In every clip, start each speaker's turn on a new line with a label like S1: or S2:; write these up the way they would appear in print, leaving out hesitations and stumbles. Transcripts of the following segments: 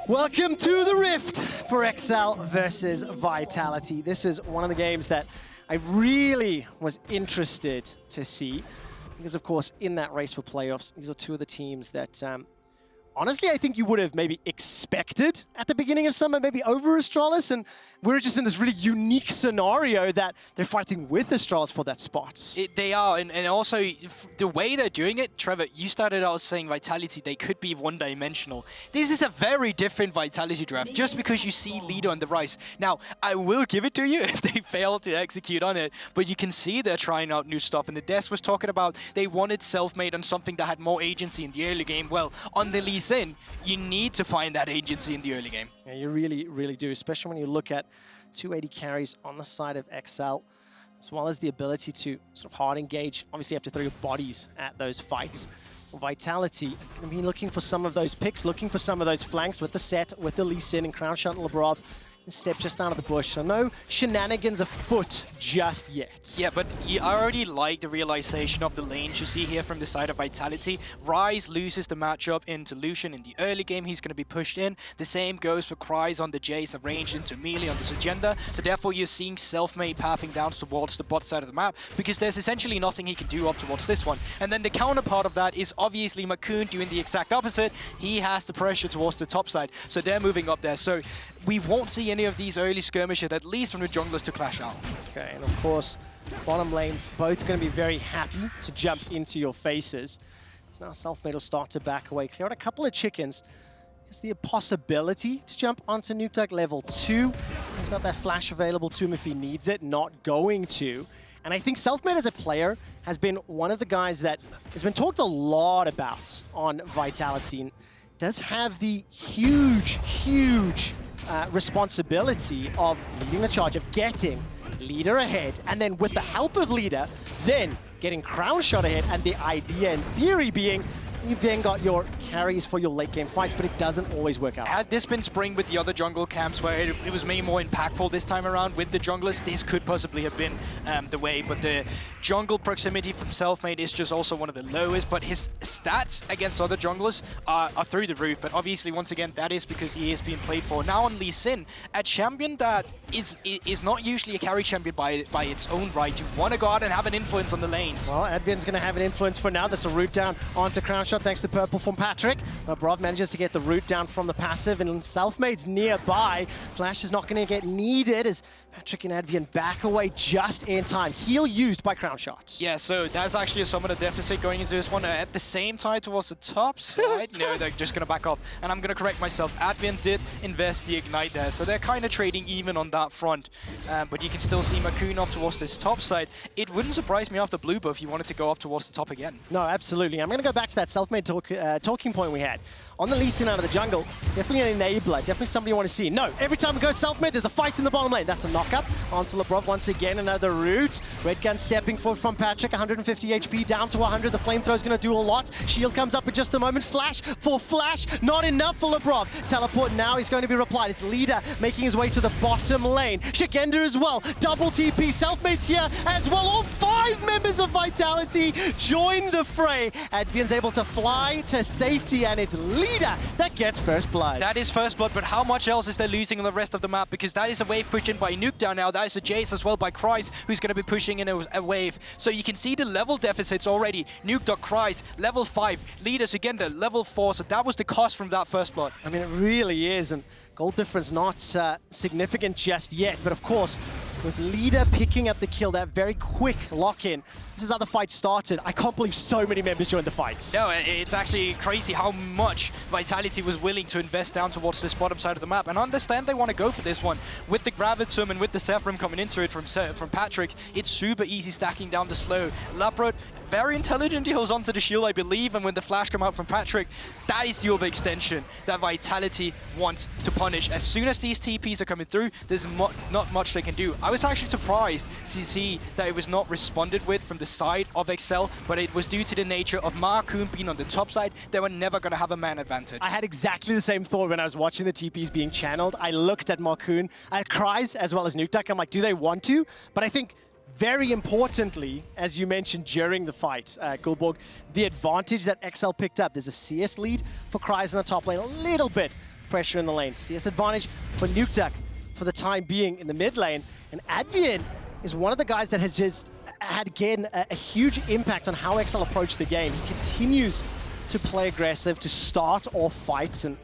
S1: Welcome to the Rift for XL versus Vitality. This is one of the games that I really was interested to see because, of course, in that race for playoffs, these are two of the teams that, honestly, I think you would have maybe expected at the beginning of summer, maybe over Astralis, and we're just in this really unique scenario that they're fighting with Astralis for that spot.
S2: They are, and also the way they're doing it, Trevor, you started out saying Vitality, they could be one-dimensional. This is a very different Vitality draft, just because you see Leader on the rise. Now, I will give it to you if they fail to execute on it, but you can see they're trying out new stuff, and the Des was talking about they wanted self-made on something that had more agency in the early game. Well, on the LEC, you need to find that agency in the early game.
S1: Yeah, you really, really do, especially when you look at 280 carries on the side of XL, as well as the ability to sort of hard engage. Obviously, you have to throw your bodies at those fights. Vitality, going to be looking for some of those picks, looking for some of those flanks with the set, with the Lee Sin and Crown Shot and Labrov. Step just out of the bush, so no shenanigans afoot just yet.
S2: Yeah, but I already like the realization of the lanes you see here from the side of Vitality. Ryze loses the matchup into Lucian in the early game. He's going to be pushed in. The same goes for Kryze on the Jace, arranged into melee on this agenda. So therefore you're seeing self-made pathing down towards the bot side of the map because there's essentially nothing he can do up towards this one. And then the counterpart of that is obviously Makoon doing the exact opposite. He has the pressure towards the top side, so they're moving up there. So we won't see any of these early skirmishes, at least from the junglers, to clash out.
S1: Okay, and of course, bottom lanes both going to be very happy to jump into your faces. So now Selfmade will start to back away, clear out a couple of chickens. Is the possibility to jump onto Nukeduck level 2? He's got that flash available to him if he needs it, not going to. And I think Selfmade as a player has been one of the guys that has been talked a lot about on Vitality, and does have the huge responsibility of leading the charge, of getting Leader ahead, and then with the help of Leader, then getting Crown Shot ahead, and the idea in theory being you've then got your carries for your late game fights, but it doesn't always work out.
S2: Had this been spring with the other jungle camps where it was maybe more impactful this time around with the junglers, this could possibly have been the way, but the jungle proximity from Selfmade is just also one of the lowest, but his stats against other junglers are through the roof. But obviously, once again, that is because he is being played for. Now on Lee Sin, a champion that is not usually a carry champion by its own right. You want to go out and have an influence on the lanes.
S1: Well, Advin's going to have an influence for now. That's a root down onto Crown Shot thanks to purple from Patrick. Brov manages to get the root down from the passive, and Selfmade's nearby. Flash is not going to get needed as Patrick and Advian back away just in time. Heal used by Crown Shot.
S2: Yeah, so that's actually a summoner deficit going into this one. At the same time towards the top side, no, they're just going to back up. And I'm going to correct myself. Advian did invest the Ignite there, so they're kind of trading even on that front. But you can still see Makoon up towards this top side. It wouldn't surprise me after Blue Buff if he wanted to go up towards the top again.
S1: No, absolutely. I'm going to go back to that Selfmade talking point we had. On the Lee Sin out of the jungle, definitely an enabler, definitely somebody you want to see. No, every time we go Selfmade, there's a fight in the bottom lane. That's a knock-up onto Labrov once again, another root. Red Gun stepping forward from Patrick, 150 HP down to 100. The flamethrow's going to do a lot. Shield comes up in just a moment. Flash for Flash, not enough for Labrov. Teleport now, he's going to be replied. It's Leader making his way to the bottom lane. Shigenda as well, double TP. Selfmade's here as well. All 5 members of Vitality join the fray. Advian's able to fly to safety, and it's Leader that gets first blood.
S2: That is first blood, but how much else is there losing on the rest of the map? Because that is a wave pushed in by Nuke down now. That is a Jace as well by Kryze, who's going to be pushing in a wave. So you can see the level deficits already. Nuke, Kryze, level 5. Leaders again, the level 4. So that was the cost from that first blood.
S1: I mean, it really is. And gold difference not significant just yet. But of course, with Leader picking up the kill, that very quick lock-in, this is how the fight started. I can't believe so many members joined the fight.
S2: No, it's actually crazy how much Vitality was willing to invest down towards this bottom side of the map. And I understand they want to go for this one. With the Gravitum and with the Sephram coming into it from Patrick, it's super easy stacking down the slow. Labrod, very intelligent, he holds onto the shield, I believe, and when the flash come out from Patrick, that is the overextension that Vitality wants to punish. As soon as these TPs are coming through, there's not much they can do. I was actually surprised to see that it was not responded with from the side of XL, but it was due to the nature of Makoon being on the top side. They were never going to have a man advantage.
S1: I had exactly the same thought when I was watching the TPs being channeled. I looked at Makoon, at Kryze, as well as Nukeduck. I'm like, do they want to? But I think very importantly, as you mentioned during the fight, Gulborg, the advantage that XL picked up. There's a CS lead for Kryze in the top lane, a little bit pressure in the lane. CS advantage for Nukeduck for the time being in the mid lane. And Advian is one of the guys that has just had, again, a huge impact on how XL approach the game. He continues to play aggressive, to start off fights, and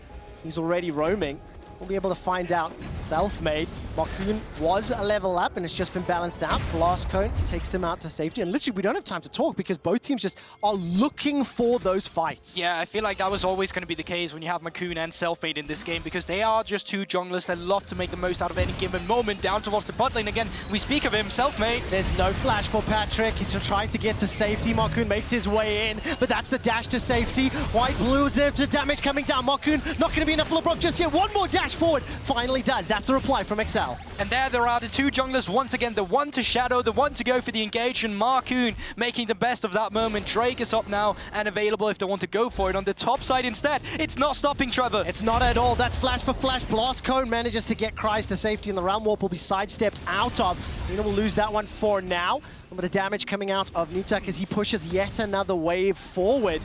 S1: he's already roaming. We'll be able to find out. Self-made. Marcoon was a level up and it's just been balanced out. Blast Cone takes them out to safety. And literally, we don't have time to talk because both teams just are looking for those fights.
S2: Yeah, I feel like that was always going to be the case when you have Marcoon and Self-made in this game because they are just two junglers that love to make the most out of any given moment. Down towards the bot lane again. We speak of him, Self-made.
S1: There's no flash for Patrick. He's trying to get to safety. Marcoon makes his way in, but that's the dash to safety. White blue, there's the damage coming down. Marcoon not going to be enough for LeBron just yet. One more dash forward. Finally does. That's the reply from XL.
S2: And there are the two junglers once again, the one to shadow, the one to go for the engagement. Marcoon making the best of that moment. Drake is up now and available if they want to go for it on the top side instead. It's not stopping Trevor.
S1: It's not at all. That's flash for flash. Blast Cone manages to get Kryze to safety and the round warp will be sidestepped out of. Lina will lose that one for now. A little bit of damage coming out of Nukeduck as he pushes yet another wave forward.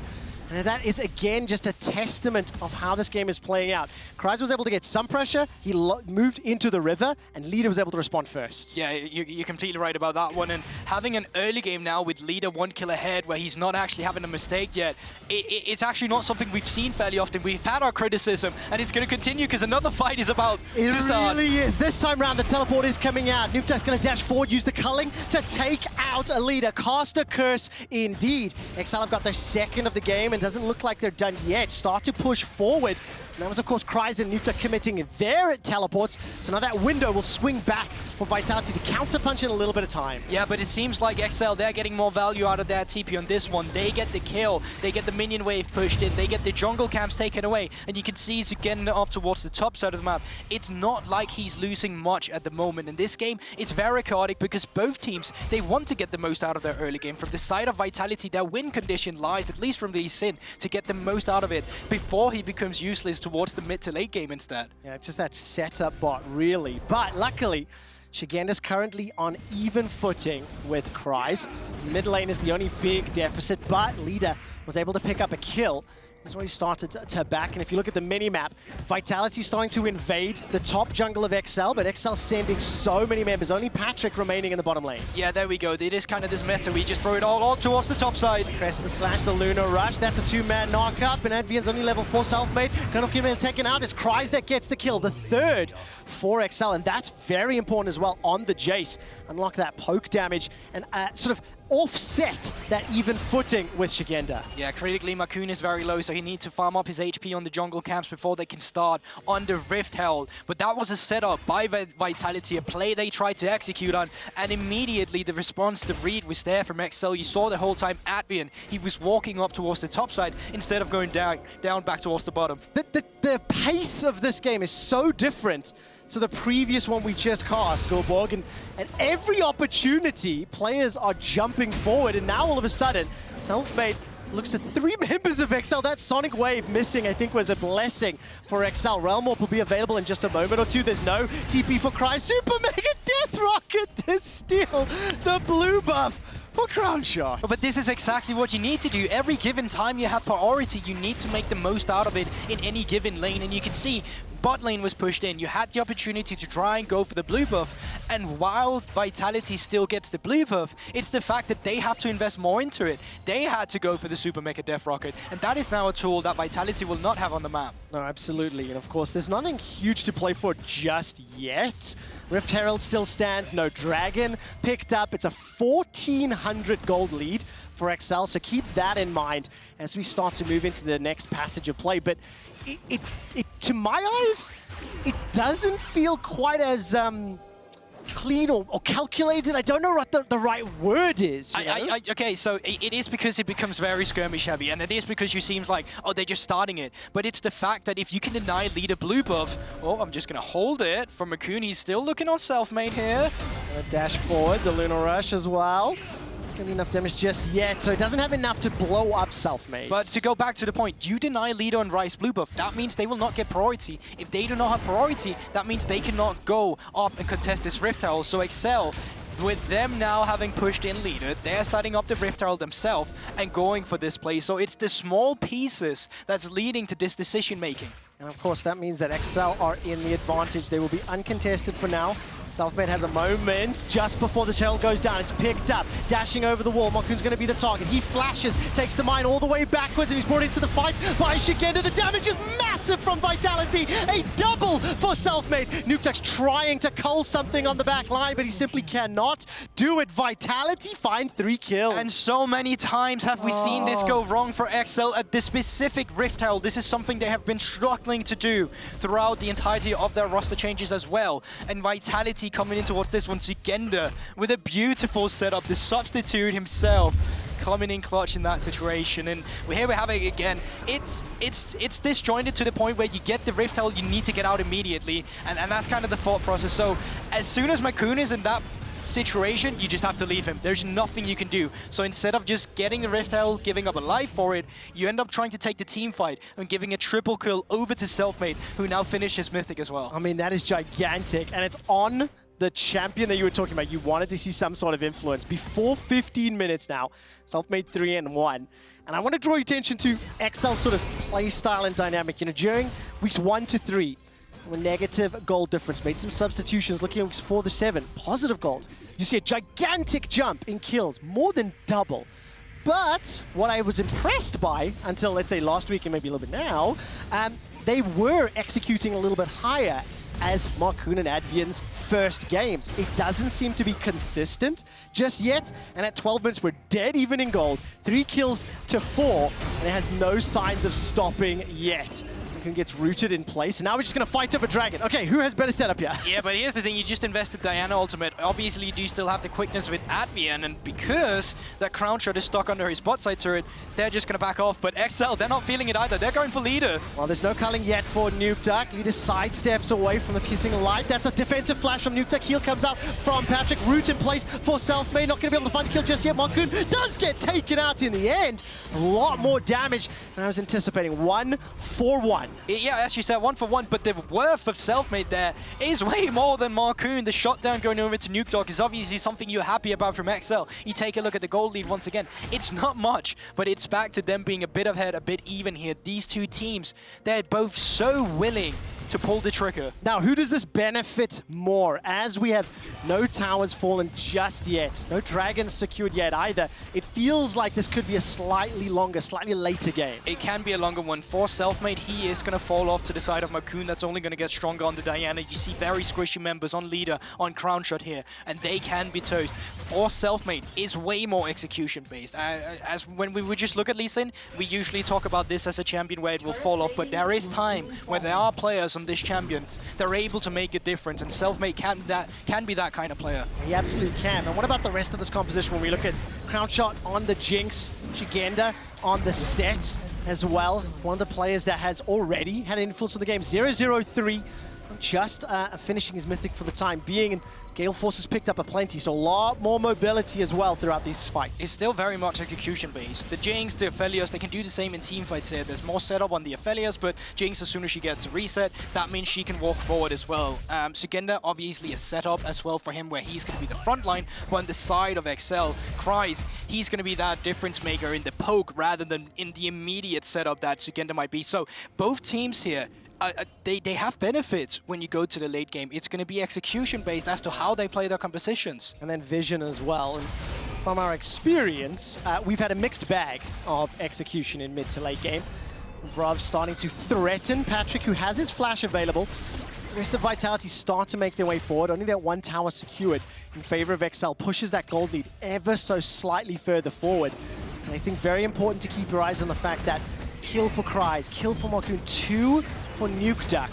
S1: And that is, again, just a testament of how this game is playing out. Kryze was able to get some pressure, he moved into the river, and Leader was able to respond first.
S2: Yeah, you're completely right about that one. And having an early game now with Leader 1 kill ahead, where he's not actually having a mistake yet, it's actually not something we've seen fairly often. We've had our criticism, and it's going to continue because another fight is about to start.
S1: It really is. This time round, the teleport is coming out. Nukeduck's going to dash forward, use the culling to take out a Leader. Cast a curse indeed. XL have got their second of the game, and doesn't look like they're done yet. Start to push forward. And that was, of course, Kryze and Nukeduck committing their teleports. So now that window will swing back for Vitality to counterpunch in a little bit of time.
S2: Yeah, but it seems like XL, they're getting more value out of their TP on this one. They get the kill, they get the minion wave pushed in, they get the jungle camps taken away, and you can see he's getting up towards the top side of the map. It's not like he's losing much at the moment. In this game, it's very chaotic because both teams, they want to get the most out of their early game. From the side of Vitality, their win condition lies, at least from the Sin, to get the most out of it before he becomes useless towards the mid to late game instead.
S1: Yeah, it's just that setup bot, really. But luckily, Shigenda's currently on even footing with Kryze. Mid lane is the only big deficit, but Leader was able to pick up a kill. He's already started to back, and if you look at the mini-map, Vitality's starting to invade the top jungle of XL, but XL sending so many members, only Patrick remaining in the bottom lane.
S2: Yeah, there we go. It is kind of this meta. We just throw it all towards the top side.
S1: Crest and slash, the Lunar Rush. That's a two-man knock-up, and Advian's only level 4 self-made. Gonna get him taken out. It's Kryze that gets the kill, the third for XL, and that's very important as well on the Jace. Unlock that poke damage and sort of offset that even footing with Shigenda.
S2: Yeah, critically, Marcoon is very low, so he needs to farm up his HP on the jungle camps before they can start on the Rift Herald. But that was a setup by Vitality, a play they tried to execute on, and immediately the response, the read was there from XL. You saw the whole time Advian, he was walking up towards the top side instead of going down back towards the bottom.
S1: The pace of this game is so different to the previous one we just cast, Goborg, and at every opportunity, players are jumping forward, and now all of a sudden, Self-made looks at 3 members of XL. That Sonic Wave missing, I think, was a blessing for XL. Realm Warp will be available in just a moment or two. There's no TP for Kryze. Super Mega Death Rocket to steal the blue buff for Crown Shot.
S2: But this is exactly what you need to do. Every given time you have priority, you need to make the most out of it in any given lane, and you can see bot lane was pushed in. You had the opportunity to try and go for the blue buff, and while Vitality still gets the blue buff, it's the fact that they have to invest more into it. They had to go for the Super Mega Death Rocket, and that is now a tool that Vitality will not have on the map.
S1: No, absolutely, and of course, there's nothing huge to play for just yet. Rift Herald still stands, no Dragon picked up. It's a 1,400 gold lead for XL, so keep that in mind as we start to move into the next passage of play. But it to my eyes, it doesn't feel quite as clean or calculated. I don't know what the right word is.
S2: Okay, so it is because it becomes very skirmish heavy, and it is because you seems like, oh, they're just starting it. But it's the fact that if you can deny Leader blue buff, oh, I'm just going to hold it. From Marcoon, he's still looking on self-made here.
S1: Dash forward, the Lunar Rush as well. Don't get enough damage just yet, so it doesn't have enough to blow up self-made.
S2: But to go back to the point, you deny Leader and Rice blue buff, that means they will not get priority. If they do not have priority, that means they cannot go up and contest this Rift Herald. So XL, with them now having pushed in Leader, they're starting up the Rift Herald themselves and going for this play. So it's the small pieces that's leading to this decision making.
S1: And of course, that means that XL are in the advantage. They will be uncontested for now. Selfmade has a moment just before the shell goes down. It's picked up, dashing over the wall. Markoon's going to be the target. He flashes, takes the mine all the way backwards, and he's brought into the fight by Shigenda. The damage is massive from Vitality. A double for Selfmade. Nukeduck's trying to cull something on the back line, but he simply cannot do it. Vitality find 3 kills.
S2: And so many times have we seen this go wrong for XL at this specific Rift Herald. This is something they have been struggling to do throughout the entirety of their roster changes as well. And Vitality coming in towards this one, Shigenda with a beautiful setup, the substitute himself coming in clutch in that situation. And here we have it again. It's disjointed to the point where you get the Rift Herald, you need to get out immediately, and that's kind of the thought process. So as soon as Markoon is in that situation, you just have to leave him. There's nothing you can do. So instead of just getting the Rift Herald, giving up a life for it, you end up trying to take the team fight and giving a triple kill over to Selfmade, who now finishes Mythic as well.
S1: I mean, that is gigantic, and it's on the champion that you were talking about. You wanted to see some sort of influence. Before 15 minutes now, Selfmade 3-1. And I want to draw your attention to XL's sort of play style and dynamic. You know, during weeks 1 to 3, a negative gold difference, made some substitutions. Looking at weeks 4 to 7, positive gold. You see a gigantic jump in kills, more than double. But what I was impressed by, until let's say last week and maybe a little bit now, they were executing a little bit higher as Markoon and Advian's first games. It doesn't seem to be consistent just yet, and at 12 minutes we're dead even in gold. 3 kills to 4, and it has no signs of stopping yet. Gets rooted in place, and now we're just going to fight over Dragon. Okay, who has better setup here?
S2: Yeah, but here's the thing, you just invested Diana ultimate. Obviously, you do still have the quickness with Advian, and because that crown shot is stuck under his bot side turret, they're just going to back off. But XL, they're not feeling it either. They're going for Leader.
S1: Well, there's no culling yet for Nukeduck. Leader sidesteps away from the piercing light. That's a defensive flash from Nukeduck. Heal comes out from Patrick. Root in place for Selfmade. Not going to be able to find the kill just yet. Markoon does get taken out in the end. A lot more damage than I was anticipating. 1 for 1.
S2: Yeah, as you said, 1 for 1, but the worth of Selfmade there is way more than Markoon. The shot down going over to Nukeduck is obviously something you're happy about from XL. You take a look at the gold lead once again. It's not much, but it's back to them being a bit ahead, a bit even here. These two teams, they're both so willing to pull the trigger.
S1: Now, who does this benefit more? As we have no towers fallen just yet, no dragons secured yet either, it feels like this could be a slightly longer, slightly later game.
S2: It can be a longer one. For Selfmade, he is going to fall off to the side of Markoon. That's only going to get stronger on the Diana. You see very squishy members on Leader, on Crown Shot here, and they can be toast. For Selfmade is way more execution-based. As when we would just look at Lee Sin, we usually talk about this as a champion where it will fall off, but there is time when there are players on this champion, they're able to make a difference, and Selfmade can be that kind of player.
S1: He absolutely can. And what about the rest of this composition when we look at Crown Shot on the Jinx, Shigenda on the set as well? One of the players that has already had an influence on the game. 0-0-3, just finishing his Mythic for the time being. And Gale Force has picked up a plenty, so a lot more mobility as well throughout these fights.
S2: It's still very much execution-based. The Jinx, the Aphelios, they can do the same in team fights here. There's more setup on the Aphelios, but Jinx, as soon as she gets a reset, that means she can walk forward as well. Shigenda, obviously a setup as well for him, where he's going to be the front line, but on the side of XL, Cries, he's going to be that difference maker in the poke rather than in the immediate setup that Shigenda might be. So both teams here, they have benefits when you go to the late game. It's going to be execution-based as to how they play their compositions.
S1: And then vision as well. And from our experience, we've had a mixed bag of execution in mid to late game. Brav starting to threaten Patrick, who has his flash available. The rest of Vitality start to make their way forward. Only that one tower secured in favor of XL pushes that gold lead ever so slightly further forward. And I think very important to keep your eyes on the fact that kill for Cries, kill for Markoon, 2 for Nukeduck.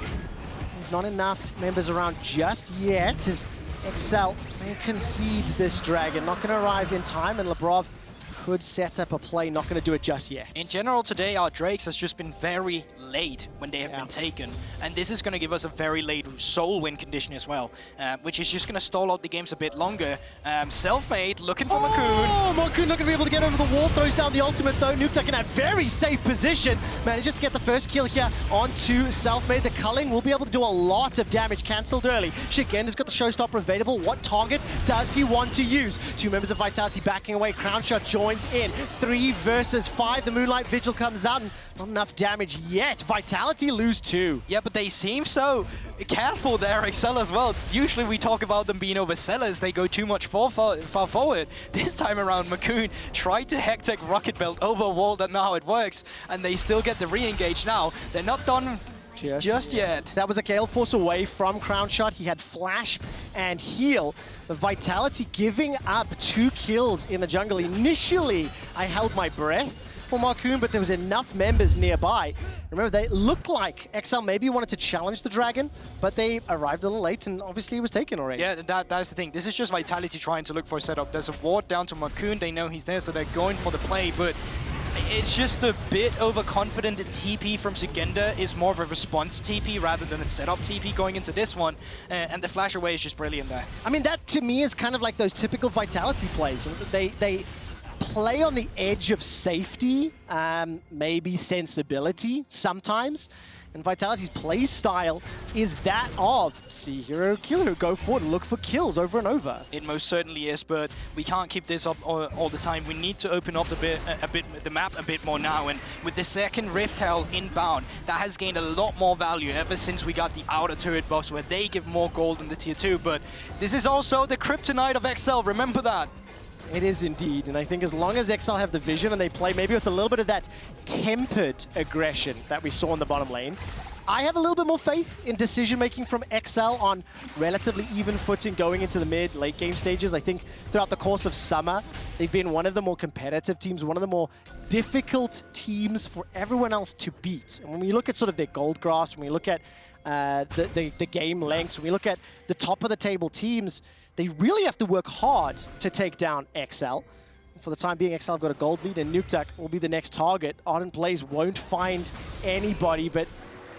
S1: There's not enough members around just yet as XL may concede this dragon. Not going to arrive in time, and Lebrov could set up a play, not going to do it just yet.
S2: In general today, our Drakes has just been very late when they have been taken. And this is going to give us a very late soul win condition as well, which is just going to stall out the games a bit longer. Selfmade looking for Markoon.
S1: Oh, Markoon not going to be able to get over the wall, throws down the ultimate though. Nukeduck in a very safe position. Manages to get the first kill here onto Selfmade. The culling will be able to do a lot of damage, cancelled early. Shigenda's got the showstopper available. What target does he want to use? 2 members of Vitality backing away. Crown Shot joins joins in. 3 versus 5. The Moonlight Vigil comes out, and not enough damage yet. Vitality lose 2.
S2: Yeah, but they seem so careful there, XL as well. Usually we talk about them being oversellers. They go too much far forward. This time around, Makoon tried to hectech Rocket Belt over a wall. That now it works, and they still get the re-engage now. They're not done just yet.
S1: That was a Gale Force away from Crown Shot. He had Flash and Heal. The Vitality giving up 2 kills in the jungle. Initially, I held my breath for Markoon, but there was enough members nearby. Remember, they looked like XL maybe wanted to challenge the Dragon, but they arrived a little late, and obviously it was taken already.
S2: Yeah, that's the thing. This is just Vitality trying to look for a setup. There's a ward down to Markoon. They know he's there, so they're going for the play, but it's just a bit overconfident. The TP from Sugenda is more of a response TP rather than a setup TP going into this one, and the flash away is just brilliant there.
S1: I mean, that to me is kind of like those typical Vitality plays. They play on the edge of safety, maybe sensibility sometimes. And Vitality's play style is that of see hero, kill hero, go forward and look for kills over and over.
S2: It most certainly is, but we can't keep this up all the time. We need to open up the map a bit more now. And with the second Rift Herald inbound, that has gained a lot more value ever since we got the outer turret buffs where they give more gold in the tier 2. But this is also the kryptonite of XL, remember that.
S1: It is indeed, and I think as long as XL have the vision and they play maybe with a little bit of that tempered aggression that we saw in the bottom lane, I have a little bit more faith in decision-making from XL on relatively even footing going into the mid-late game stages. I think throughout the course of summer, they've been one of the more competitive teams, one of the more difficult teams for everyone else to beat. And when we look at sort of their gold graphs, when we look at the game lengths, when we look at the top of the table teams, they really have to work hard to take down XL. For the time being, XL have got a gold lead, and Nukeduck will be the next target. Ardent Blaze won't find anybody, but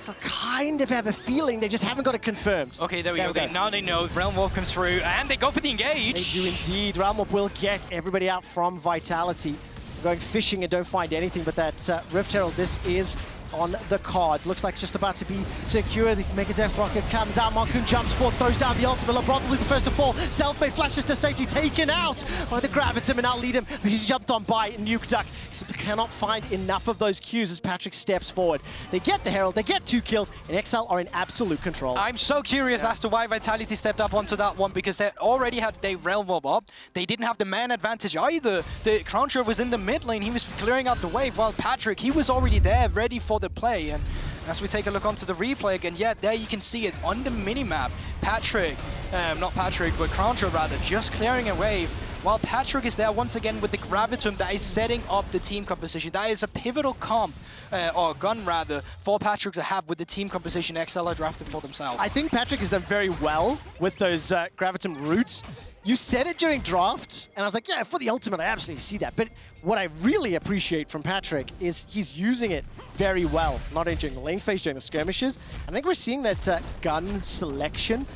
S1: XL kind of have a feeling they just haven't got it confirmed.
S2: Okay, there we go. Now they know. Realm Warp comes through, and they go for the engage.
S1: They do indeed. Realm Warp will get everybody out from Vitality. Going fishing and don't find anything, but that Rift Herald, this is on the cards. Looks like just about to be secure. The Mega Death Rocket comes out. Markoon jumps forward, throws down the ultimate. Probably the first to fall. Selfmade flashes to safety, taken out by the Gravitum, and now lead him. But he jumped on by Nukeduck. He cannot find enough of those Qs as Patrick steps forward. They get the Herald, they get 2 kills, and XL are in absolute control.
S2: I'm so curious as to why Vitality stepped up onto that one, because they already had their Realm Warp up. They didn't have the man advantage either. The Cruncher was in the mid lane. He was clearing out the wave, while Patrick, he was already there, ready for the play. And as we take a look onto the replay again, yeah, there you can see it on the minimap. Patrick, not Patrick, but Cruncher rather, just clearing a wave, while Patrick is there once again with the Gravitum that is setting up the team composition. That is a pivotal comp, or gun rather, for Patrick to have with the team composition XL are drafted for themselves.
S1: I think Patrick has done very well with those Gravitum roots. You said it during draft, and I was like, yeah, for the ultimate, I absolutely see that. But what I really appreciate from Patrick is he's using it very well, not only during the lane phase, during the skirmishes. I think we're seeing that gun selection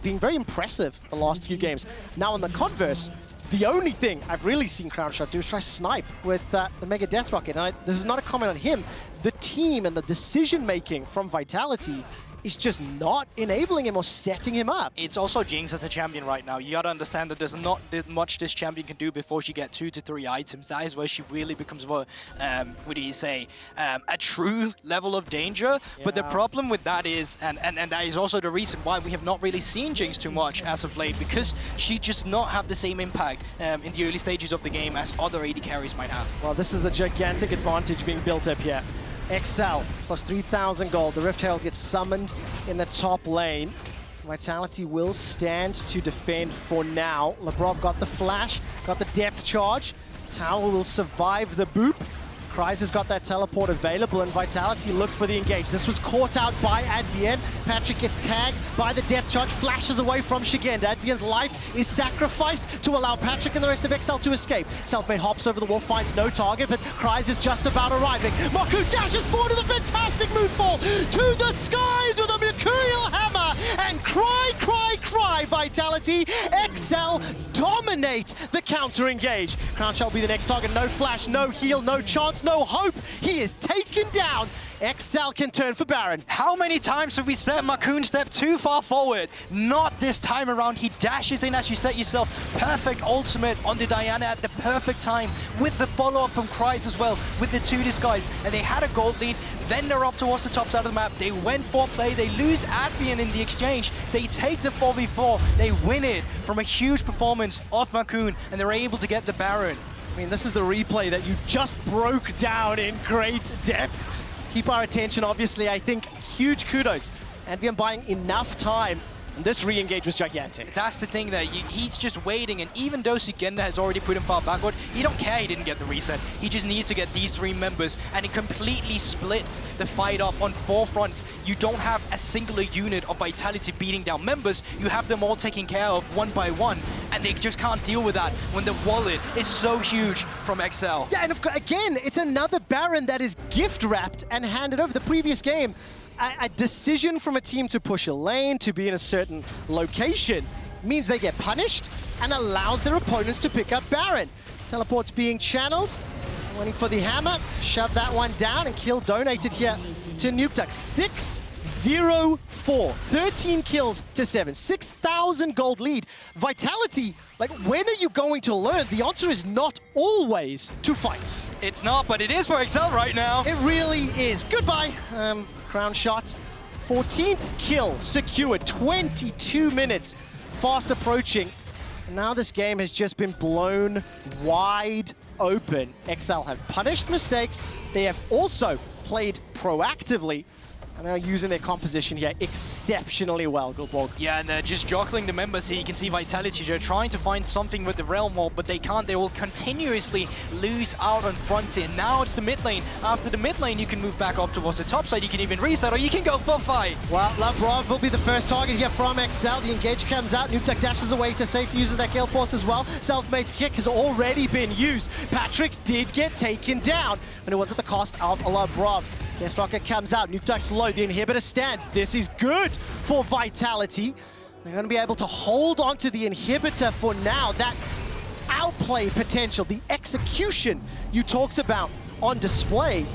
S1: being very impressive the last few games. Now, on the converse, the only thing I've really seen Crown Shot do is try snipe with the Mega Death Rocket. And this is not a comment on him. The team and the decision-making from Vitality is just not enabling him or setting him up.
S2: It's also Jinx as a champion right now. You gotta understand that there's not much this champion can do before she gets 2 to 3 items. That is where she really becomes, what do you say, a true level of danger. Yeah. But the problem with that is, and that is also the reason why we have not really seen Jinx too much as of late, because she just not have the same impact in the early stages of the game as other AD carries might have.
S1: Well, this is a gigantic advantage being built up here. XL plus 3,000 gold. The Rift Herald gets summoned in the top lane. Vitality will stand to defend for now. Labrov got the flash, got the depth charge. Tower will survive the boop. Kryze has got that teleport available, and Vitality looked for the engage. This was caught out by Advienne. Patrick gets tagged by the depth charge, flashes away from Shigenda. Advienne's life is sacrificed to allow Patrick and the rest of XL to escape. Selfmade hops over the wall, finds no target, but Kryze is just about arriving. Markoon dashes forward with a fantastic moonfall to the skies with a Mercurial Hammer, and cry, cry, cry, Vitality. XL dominate the counter engage. Crown Shot will be the next target. No flash, no heal, no chance, no hope. He is taken down. XL can turn for Baron.
S2: How many times have we set Marcoon step too far forward? Not this time around. He dashes in as you set yourself. Perfect ultimate on the Diana at the perfect time with the follow-up from Kryze as well, with the two disguise. And they had a gold lead. Then they're up towards the top side of the map. They went for play. They lose Advian in the exchange. They take the 4v4. They win it from a huge performance of Marcoon, and they're able to get the Baron.
S1: I mean, this is the replay that you just broke down in great depth. Keep our attention, obviously. I think huge kudos. Advian buying enough time. And this re-engage was gigantic.
S2: That's the thing there. He's just waiting, and even though Sugenda has already put him far backward, he don't care he didn't get the reset. He just needs to get these three members, and it completely splits the fight up on four fronts. You don't have a singular unit of Vitality beating down members. You have them all taken care of one by one, and they just can't deal with that when the wallet is so huge from XL.
S1: Yeah, and again, it's another Baron that is gift-wrapped and handed over. The previous game, a decision from a team to push a lane, to be in a certain location, means they get punished and allows their opponents to pick up Baron. Teleport's being channeled, waiting for the hammer, shove that one down, and kill donated here to NukeDuck. 6-0-4, 13 kills to 7, 6,000 gold lead. Vitality, like, when are you going to learn? The answer is not always to fight.
S2: It's not, but it is for XL right now.
S1: It really is. Goodbye. Crown shot. 14th kill secured. 22 minutes. Fast approaching. And now this game has just been blown wide open. XL have punished mistakes. They have also played proactively. And they're using their composition here exceptionally well, Gulborg.
S2: Yeah, and they're just jockling the members here. You can see Vitality, they're trying to find something with the Realm Wall, but they can't. They will continuously lose out on frontier. Now it's the mid lane. After the mid lane, you can move back up towards the top side. You can even reset, or you can go for fight.
S1: Well, Lavrov will be the first target here from XL. The engage comes out. NukeDuck dashes away to safety, uses that kill force as well. Selfmade's kick has already been used. Patrick did get taken down, and it was at the cost of Lavrov. Death Rocket comes out, NukeDuck's low, the inhibitor stands. This is good for Vitality. They're going to be able to hold onto the inhibitor for now. That outplay potential, the execution you talked about on display,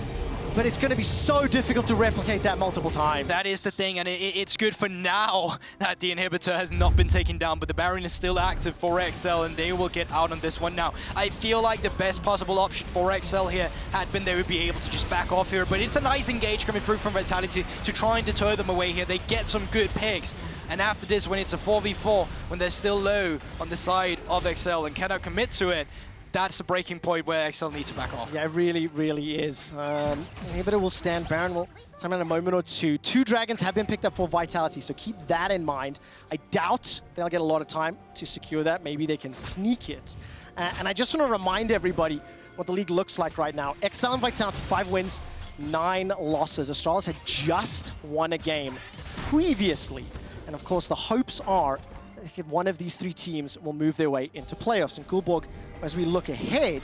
S1: but it's going to be so difficult to replicate that multiple times.
S2: That is the thing, and it's good for now that the inhibitor has not been taken down, but the Baron is still active for XL, and they will get out on this one now. I feel like the best possible option for XL here had been they would be able to just back off here, but it's a nice engage coming through from Vitality to try and deter them away here. They get some good picks. And after this, when it's a 4v4, when they're still low on the side of XL and cannot commit to it, that's the breaking point where XL need to back off.
S1: Yeah, it really, really is. Inhibitor will stand. Baron will time in a moment or two. 2 dragons have been picked up for Vitality, so keep that in mind. I doubt they'll get a lot of time to secure that. Maybe they can sneak it. And I just want to remind everybody what the league looks like right now. XL and Vitality, 5 wins, 9 losses. Astralis had just won a game previously. And of course, the hopes are that one of these 3 teams will move their way into playoffs. And Gulborg, as we look ahead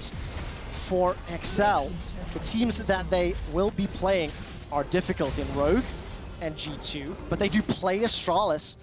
S1: for XL, the teams that they will be playing are difficult in Rogue and G2, but they do play Astralis.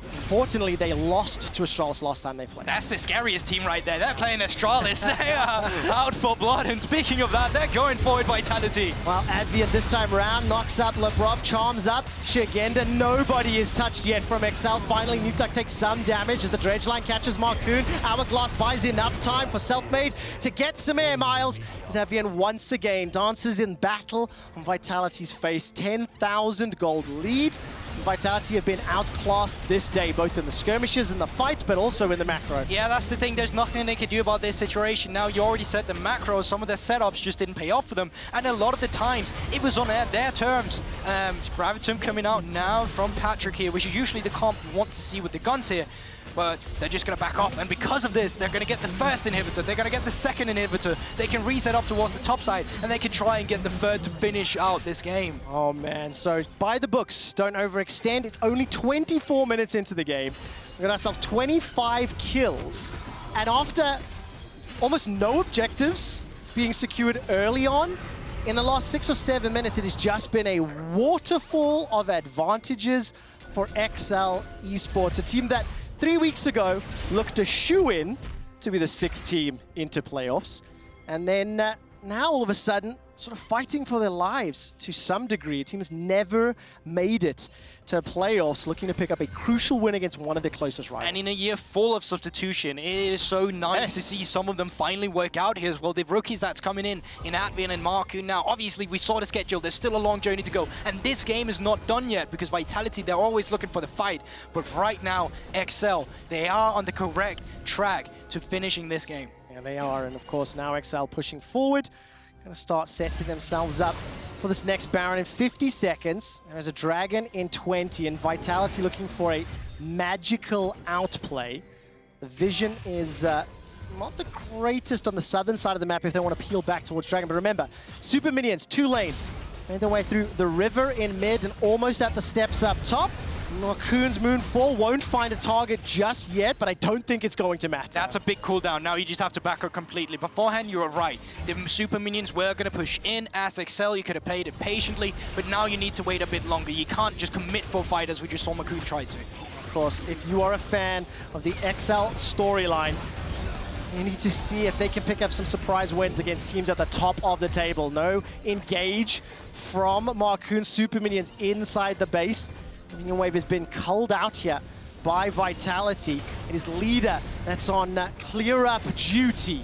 S1: Unfortunately, they lost to Astralis last time they played.
S2: That's the scariest team right there. They're playing Astralis. They are out for blood. And speaking of that, they're going forward Vitality.
S1: Well, Advian this time around knocks up Lavrov, charms up Shigenda. Nobody is touched yet from XL. Finally, NukeDuck takes some damage as the dredge line catches Marcoon. Hourglass buys enough time for Selfmade to get some air miles. As Advian once again dances in battle on Vitality's face. 10,000 gold lead. Vitality have been outclassed this day, both in the skirmishes and the fights, but also in the macro.
S2: Yeah, that's the thing. There's nothing they can do about this situation. Now, you already said the macro, some of their setups just didn't pay off for them. And a lot of the times, it was on their terms. Gravitum coming out now from Patrick here, which is usually the comp you want to see with the guns here. But they're just going to back off. And because of this, they're going to get the first inhibitor. They're going to get the second inhibitor. They can reset up towards the top side, and they can try and get the third to finish out this game.
S1: Oh, man. So, by the books, don't overextend. It's only 24 minutes into the game. We got ourselves 25 kills. And after almost no objectives being secured early on, in the last 6 or 7 minutes, it has just been a waterfall of advantages for XL Esports, a team that 3 weeks ago looked a shoe-in to be the 6th team into playoffs. And then now all of a sudden sort of fighting for their lives to some degree. A team has never made it to playoffs, looking to pick up a crucial win against one of their closest rivals.
S2: And in a year full of substitution, it is so nice to see some of them finally work out here as well. The rookies that's coming in Advian and Marku. Now, obviously, we saw the schedule. There's still a long journey to go. And this game is not done yet because Vitality, they're always looking for the fight. But right now, XL, they are on the correct track to finishing this game.
S1: Yeah, they are. And of course, now XL pushing forward. Going to start setting themselves up for this next Baron in 50 seconds. There's a Dragon in 20, and Vitality looking for a magical outplay. The vision is not the greatest on the southern side of the map if they want to peel back towards Dragon. But remember, Super Minions, 2 lanes. Made their way through the river in mid and almost at the steps up top. Marku's Moonfall won't find a target just yet, but I don't think it's going to matter.
S2: That's a big cooldown. Now you just have to back up completely. Beforehand, you were right. The Super Minions were going to push in as XL. You could have played it patiently, but now you need to wait a bit longer. You can't just commit full fight as we just saw Marku try to.
S1: Of course, if you are a fan of the XL storyline, you need to see if they can pick up some surprise wins against teams at the top of the table. No engage from Marku's Super Minions inside the base. The Minion Wave has been culled out here by Vitality. It is Leader that's on clear up duty.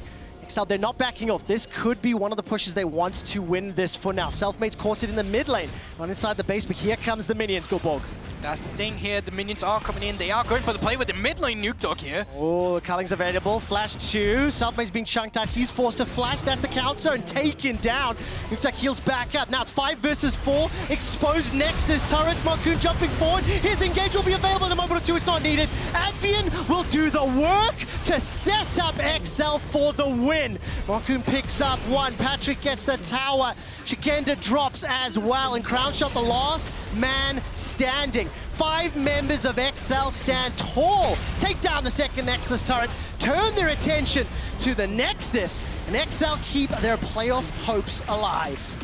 S1: XL, they're not backing off. This could be one of the pushes they want to win this for now. Selfmade's caught it in the mid lane, not inside the base, but here comes the Minions. Go Borg.
S2: That's the thing here. The Minions are coming in. They are going for the play with the mid lane nuke dog here.
S1: Oh, the culling's available. Flash 2. Selfmade's being chunked out. He's forced to flash. That's the counter and taken down. Nuke dog heals back up. Now it's 5 versus 4. Exposed Nexus turrets. Marku jumping forward. His engage will be available in a moment or two. It's not needed. Advian will do the work to set up XL for the win. Marku picks up 1. Patrick gets the tower. Shikenda drops as well. And Crown Shot, the last man standing. 5 members of XL stand tall, take down the second Nexus turret, turn their attention to the Nexus, and XL keep their playoff hopes alive.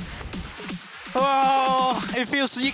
S2: Oh, it feels so you